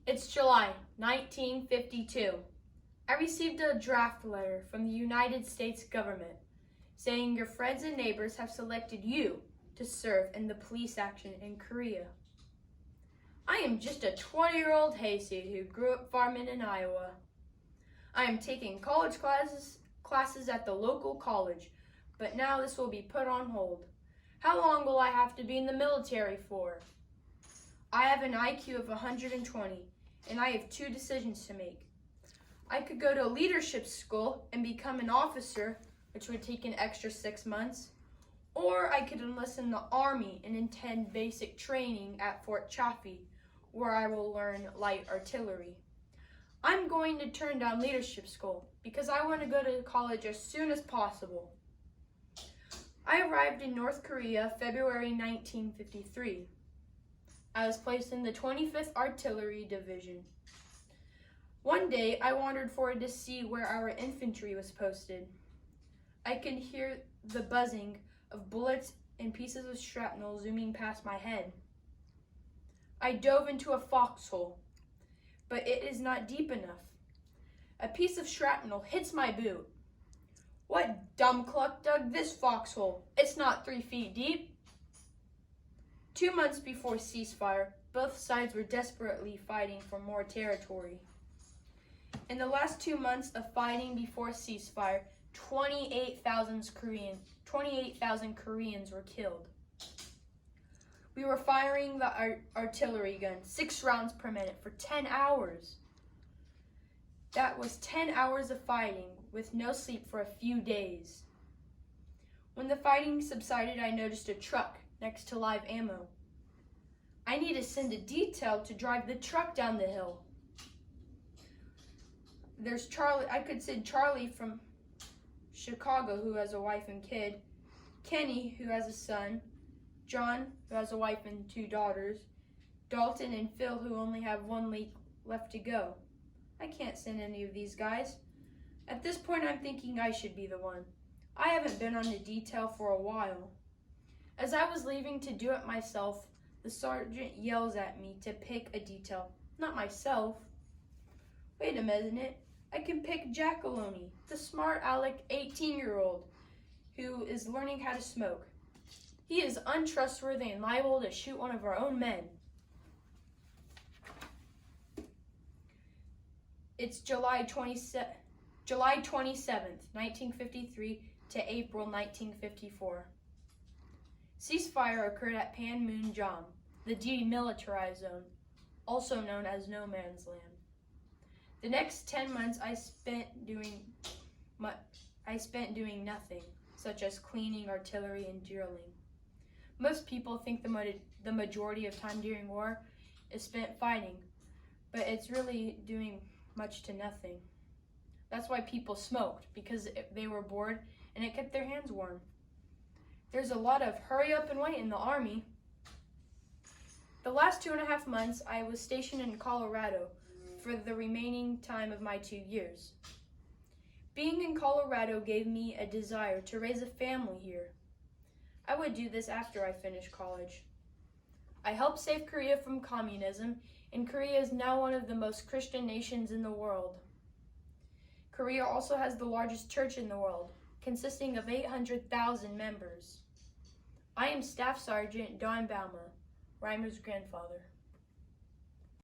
It's July 1952. I received a draft letter from the United States government saying your friends and neighbors have selected you to serve in the police action in Korea. I am just a 20-year-old hayseed who grew up farming in Iowa. I am taking college classes at the local college, but now this will be put on hold. How long will I have to be in the military for? I have an IQ of 120, and I have two decisions to make. I could go to leadership school and become an officer, which would take an extra 6 months, or I could enlist in the Army and attend basic training at Fort Chaffee, where I will learn light artillery. I'm going to turn down leadership school because I want to go to college as soon as possible. I arrived in North Korea February 1953. I was placed in the 25th Artillery Division. One day, I wandered forward to see where our infantry was posted. I could hear the buzzing of bullets and pieces of shrapnel zooming past my head. I dove into a foxhole, but it is not deep enough. A piece of shrapnel hits my boot. What dumb cluck dug this foxhole? It's not 3 feet deep. 2 months before ceasefire, both sides were desperately fighting for more territory. In the last 2 months of fighting before ceasefire, 28,000 Koreans were killed. We were firing the artillery gun 6 rounds per minute for 10 hours. That was 10 hours of fighting with no sleep for a few days. When the fighting subsided, I noticed a truck next to live ammo. I need to send a detail to drive the truck down the hill. There's Charlie. I could send Charlie from Chicago, who has a wife and kid, Kenny, who has a son, John, who has a wife and 2 daughters, Dalton and Phil, who only have 1 week left to go. I can't send any of these guys. At this point, I'm thinking I should be the one. I haven't been on a detail for a while. As I was leaving to do it myself, the sergeant yells at me to pick a detail. Not myself. Wait a minute. I can pick Jackaloni, the smart aleck 18-year-old who is learning how to smoke. He is untrustworthy and liable to shoot one of our own men. It's July 27th, 1953 to April 1954. Ceasefire occurred at Panmunjom, the demilitarized zone, also known as No Man's Land. The next 10 months I spent doing nothing, such as cleaning, artillery, and drilling. Most people think the majority of time during war is spent fighting, but it's really doing much to nothing. That's why people smoked, because they were bored and it kept their hands warm. There's a lot of hurry up and wait in the Army. The last 2.5 months, I was stationed in Colorado for the remaining time of my 2 years. Being in Colorado gave me a desire to raise a family here. I would do this after I finished college. I helped save Korea from communism, and Korea is now one of the most Christian nations in the world. Korea also has the largest church in the world, consisting of 800,000 members. I am Staff Sergeant Don Bouma, Reimer's grandfather.